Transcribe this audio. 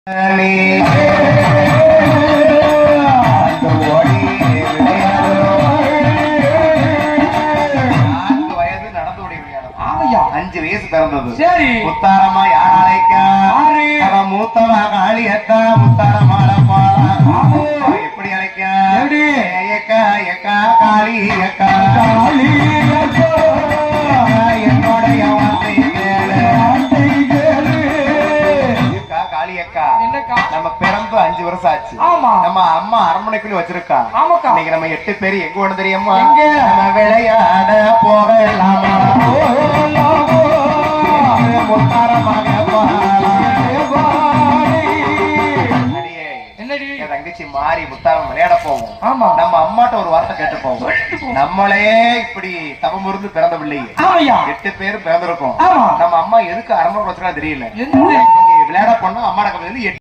5 வயசு பிறந்தது. சரி, முத்தாரமா யார் அழைக்கா? அவன் மூத்தவா காளியக்கா முத்தாரமால பாலா எப்படி அழைக்கா? ஏக்கா ஏக்கா காளி அக்கா காளி என்னுடைய வார்த்தை கேளு காளியக்கா. நம்ம பிறந்து 5 வருஷம் ஆச்சு. நம்ம அம்மா அரண்மனைக்குள்ள வச்சிருக்கா. இன்னைக்கு நம்ம 8 பேர் எங்க ஓட தெரியுமா? நம்ம விளையாட போகலாமா? தங்கச்சி மாறி முத்தாரம் விளையாட போவோம். நம்ம அம்மாட்ட ஒரு வார்த்தை கேட்டு போவோம். நம்மளே இப்படி தவம் இருந்து பிறந்த பிள்ளை 8 பேரும் பிறந்திருக்கோம். நம்ம அம்மா எதுக்கு அரண்மனை வச்சுக்கா தெரியல. விளையாட போனா அம்மாட்ட